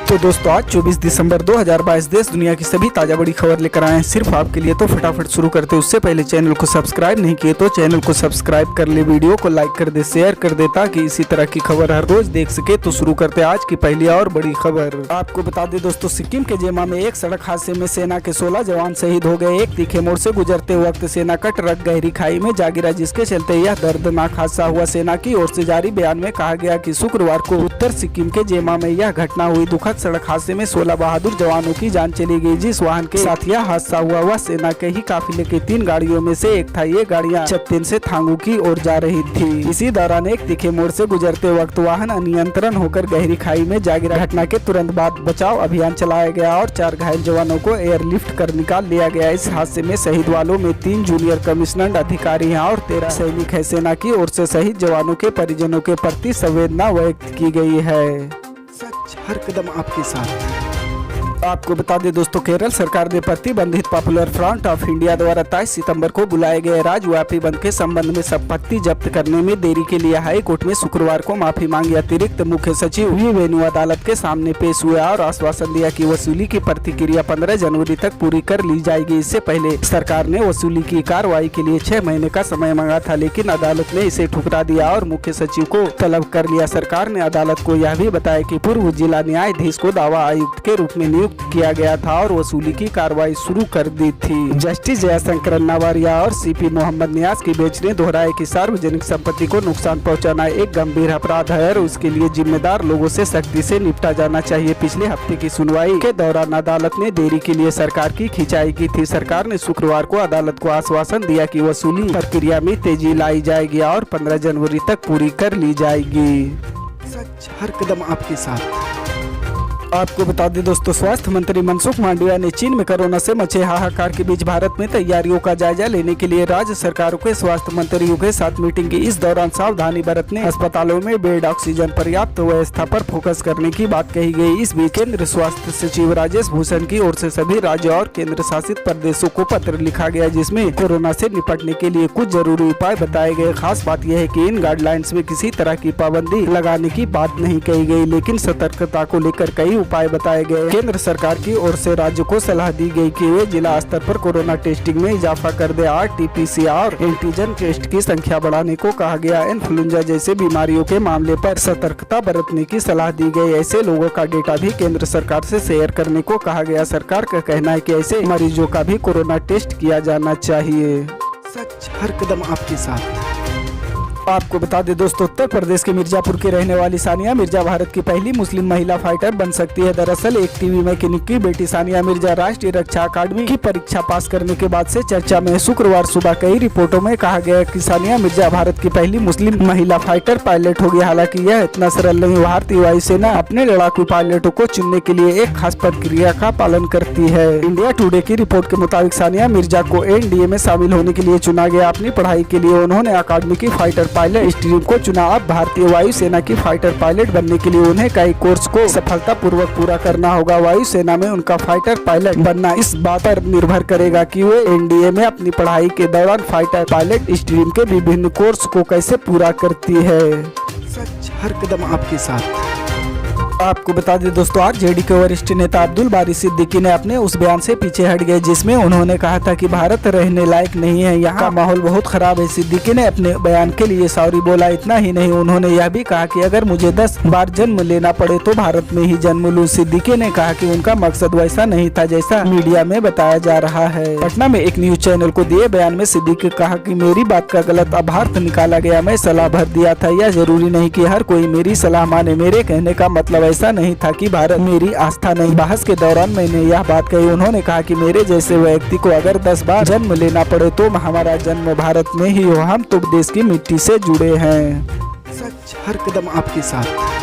तो दोस्तों आज 24 दिसंबर 2022 देश दुनिया की सभी ताजा बड़ी खबर लेकर आए हैं सिर्फ आपके लिए। तो फटाफट शुरू करते हैं। उससे पहले चैनल को सब्सक्राइब नहीं किए तो चैनल को सब्सक्राइब कर ले, वीडियो को लाइक कर दे, शेयर कर दे ताकि इसी तरह की खबर हर रोज देख सके। तो शुरू करते हैं आज की पहली और बड़ी खबर। आपको बता दें दोस्तों, सिक्किम के जेमा में एक सड़क हादसे में सेना के 16 जवान शहीद हो गए। एक तीखे मोड़ से गुजरते वक्त सेना का ट्रक गहरी खाई में जा गिरा, जिसके चलते यह दर्दनाक हादसा हुआ। सेना की ओर से जारी बयान में कहा गया कि शुक्रवार को उत्तर सिक्किम के जेमा में यह घटना हुई। दुखद सड़क हादसे में 16 बहादुर जवानों की जान चली गई। जिस वाहन के साथ यह हादसा हुआ वह सेना के ही काफिले के 3 गाड़ियों में से एक था। ये गाड़ियां चत्तीन से थांगू की ओर जा रही थी। इसी दौरान एक तीखे मोड़ से गुजरते वक्त वाहन अनियंत्रण होकर गहरी खाई में जा गिरा। घटना के तुरंत बाद बचाव अभियान चलाया गया और 4 घायल जवानों को एयरलिफ्ट कर निकाल लिया गया। इस हादसे में शहीद वालों में 3 जूनियर कमिश्नर अधिकारी हैं और 13 सैनिक है। सेना की ओर से शहीद जवानों के परिजनों के प्रति संवेदना व्यक्त की गई है। सच हर कदम आपके साथ। आपको बता दें दोस्तों, केरल सरकार ने प्रतिबंधित पॉपुलर फ्रंट ऑफ इंडिया द्वारा 23 सितंबर को बुलाए गए राज्यव्यापी बंद के संबंध में संपत्ति जब्त करने में देरी के लिए हाई कोर्ट में शुक्रवार को माफी मांगी। अतिरिक्त मुख्य सचिव वी वेणु अदालत के सामने पेश हुए और आश्वासन दिया कि वसूली की प्रक्रिया 15 जनवरी तक पूरी कर ली जाएगी। इससे पहले सरकार ने वसूली की कार्रवाई के लिए 6 महीने का समय मांगा था, लेकिन अदालत ने इसे ठुकरा दिया और मुख्य सचिव को तलब कर लिया। सरकार ने अदालत को यह भी बताया कि पूर्व जिला न्यायाधीश को दावा आयुक्त के रूप में नियुक्त किया गया था और वसूली की कार्रवाई शुरू कर दी थी। जस्टिस जयशंकर नवारिया और सीपी मोहम्मद नियाज की बेंच ने दोहराया कि सार्वजनिक संपत्ति को नुकसान पहुंचाना एक गंभीर अपराध है और उसके लिए जिम्मेदार लोगों से सख्ती से निपटा जाना चाहिए। पिछले हफ्ते की सुनवाई के दौरान अदालत ने देरी के लिए सरकार की खिंचाई की थी। सरकार ने शुक्रवार को अदालत को आश्वासन दिया कि वसूली प्रक्रिया में तेजी लाई जाएगी और 15 जनवरी तक पूरी कर ली जाएगी। सच हर कदम आपके साथ। आपको बता दें दोस्तों, स्वास्थ्य मंत्री मनसुख मांडविया ने चीन में कोरोना से मचे हाहाकार के बीच भारत में तैयारियों का जायजा लेने के लिए राज्य सरकारों के स्वास्थ्य मंत्रियों के साथ मीटिंग की। इस दौरान सावधानी बरतने, अस्पतालों में बेड, ऑक्सीजन पर्याप्त व्यवस्था पर फोकस करने की बात कही गई। इस बीच केंद्र स्वास्थ्य सचिव राजेश भूषण की ओर से सभी राज्यों और केंद्र शासित प्रदेशों को पत्र लिखा गया, जिसमें कोरोना से निपटने के लिए कुछ जरूरी उपाय बताए गए। खास बात यह है कि इन गाइडलाइंस में किसी तरह की पाबंदी लगाने की बात नहीं कही गई, लेकिन सतर्कता को लेकर कई उपाय बताए गए। केंद्र सरकार की ओर से राज्य को सलाह दी गई कि वे जिला स्तर पर कोरोना टेस्टिंग में इजाफा कर दे। RT-PCR एंटीजन टेस्ट की संख्या बढ़ाने को कहा गया। इन्फ्लुएंजा जैसे बीमारियों के मामले पर सतर्कता बरतने की सलाह दी गई। ऐसे लोगों का डेटा भी केंद्र सरकार से शेयर करने को कहा गया। सरकार का कहना है कि ऐसे मरीजों का भी कोरोना टेस्ट किया जाना चाहिए। सच हर कदम आपके साथ। आपको बता दें दोस्तों, उत्तर प्रदेश के मिर्जापुर की रहने वाली सानिया मिर्जा भारत की पहली मुस्लिम महिला फाइटर बन सकती है। दरअसल एक टीवी मैकेनिक की बेटी सानिया मिर्जा राष्ट्रीय रक्षा अकादमी की परीक्षा पास करने के बाद से चर्चा में। शुक्रवार सुबह कई रिपोर्टों में कहा गया कि सानिया मिर्जा भारत की पहली मुस्लिम महिला फाइटर पायलट होगी। हालांकि यह इतना सरल नहीं। भारतीय वायुसेना अपने लड़ाकू पायलटों को चुनने के लिए एक खास प्रक्रिया का पालन करती है। इंडिया टुडे की रिपोर्ट के मुताबिक सानिया मिर्जा को NDA में शामिल होने के लिए चुना गया। अपनी पढ़ाई के लिए उन्होंने अकादमी की फाइटर पायलट स्ट्रीम को चुना। अब भारतीय वायुसेना की फाइटर पायलट बनने के लिए उन्हें कई कोर्स को सफलतापूर्वक पूरा करना होगा। वायुसेना में उनका फाइटर पायलट बनना इस बात पर निर्भर करेगा कि वे NDA में अपनी पढ़ाई के दौरान फाइटर पायलट स्ट्रीम के विभिन्न कोर्स को कैसे पूरा करती है। सच हर कदम आपके साथ। आपको बता दें दोस्तों, RJD के वरिष्ठ नेता अब्दुल बारी सिद्दीकी ने अपने उस बयान से पीछे हट गए जिसमें उन्होंने कहा था कि भारत रहने लायक नहीं है, यहाँ का माहौल बहुत खराब है। सिद्दीकी ने अपने बयान के लिए सॉरी बोला। इतना ही नहीं, उन्होंने यह भी कहा कि अगर मुझे 10 बार जन्म लेना पड़े तो भारत में ही जन्म लूं। सिद्दीकी ने कहा कि उनका मकसद वैसा नहीं था जैसा मीडिया में बताया जा रहा है। पटना में एक न्यूज चैनल को दिए बयान में सिद्दीकी कहा कि मेरी बात का गलत अभार्थ निकाला गया। मैं सलाह भर दिया था। यह जरूरी नहीं कि हर कोई मेरी सलाह माने। मेरे कहने का मतलब ऐसा नहीं था कि भारत मेरी आस्था नहीं। बहस के दौरान मैंने यह बात कही। उन्होंने कहा कि मेरे जैसे व्यक्ति को अगर 10 बार जन्म लेना पड़े तो हमारा जन्म भारत में ही हो। हम तो देश की मिट्टी से जुड़े हैं। सच हर कदम आपके साथ।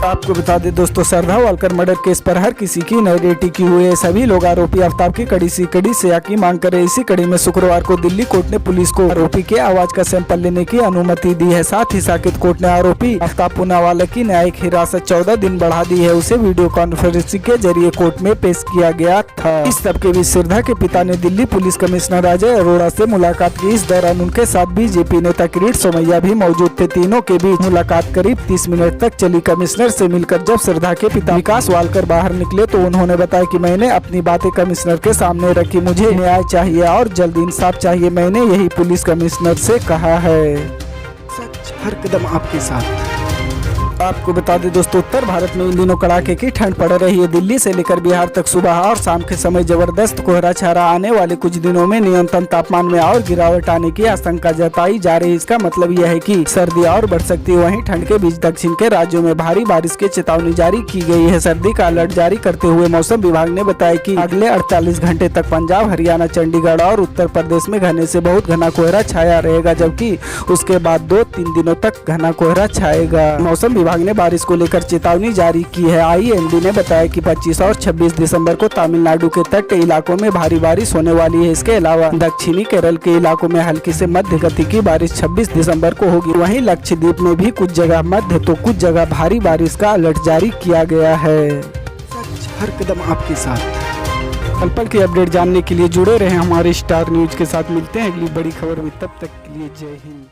आपको बता दें दोस्तों, श्रद्धा वालकर मर्डर केस पर हर किसी की नजरें टिकी हुई है। सभी लोग आरोपी आफ्ताब की कड़ी सजा की मांग करे। इसी कड़ी में शुक्रवार को दिल्ली कोर्ट ने पुलिस को आरोपी के आवाज का सैंपल लेने की अनुमति दी है। साथ ही साकेत कोर्ट ने आरोपी आफ्ताब पूनावाला की न्यायिक हिरासत 14 दिन बढ़ा दी है। उसे वीडियो कॉन्फ्रेंसिंग के जरिए कोर्ट में पेश किया गया था। इस सबके बीच श्रद्धा के पिता ने दिल्ली पुलिस कमिश्नर अजय अरोड़ा से मुलाकात की। इस दौरान उनके साथ बीजेपी नेता किरीट सोमैया भी मौजूद थे। तीनों के बीच मुलाकात करीब 30 मिनट तक चली। कमिश्नर कमिश्नर से मिलकर जब श्रद्धा के पिता विकास वालकर बाहर निकले तो उन्होंने बताया कि मैंने अपनी बातें कमिश्नर के सामने रखी, मुझे न्याय चाहिए और जल्द इंसाफ चाहिए, मैंने यही पुलिस कमिश्नर से कहा है। सच हर कदम आपके साथ। आपको बता दें दोस्तों, उत्तर भारत में इन दिनों कड़ाके की ठंड पड़ रही है। दिल्ली से लेकर बिहार तक सुबह और शाम के समय जबरदस्त कोहरा छाया। आने वाले कुछ दिनों में न्यूनतम तापमान में और गिरावट आने की आशंका जताई जा रही है। इसका मतलब यह है कि सर्दी और बढ़ सकती है। वहीं ठंड के बीच दक्षिण के राज्यों में भारी बारिश की चेतावनी जारी की गई है। सर्दी का अलर्ट जारी करते हुए मौसम विभाग ने बताया कि अगले 48 घंटे तक पंजाब, हरियाणा, चंडीगढ़ और उत्तर प्रदेश में घने से बहुत घना कोहरा छाया रहेगा, जबकि उसके बाद 2-3 दिनों तक घना कोहरा छाएगा। मौसम विभाग ने बारिश को लेकर चेतावनी जारी की है। IMD ने बताया कि 25 और 26 दिसंबर को तमिलनाडु के तट इलाकों में भारी बारिश होने वाली है। इसके अलावा दक्षिणी केरल के इलाकों में हल्की से मध्य गति की बारिश 26 दिसंबर को होगी। वहीं लक्षद्वीप में भी कुछ जगह मध्य तो कुछ जगह भारी बारिश का अलर्ट जारी किया गया है। सच हर कदम आपके साथ। पल पल की अपडेट जानने के लिए जुड़े रहे हमारे स्टार न्यूज के साथ। मिलते हैं अगली बड़ी खबर में, तब तक के लिए जय हिंद।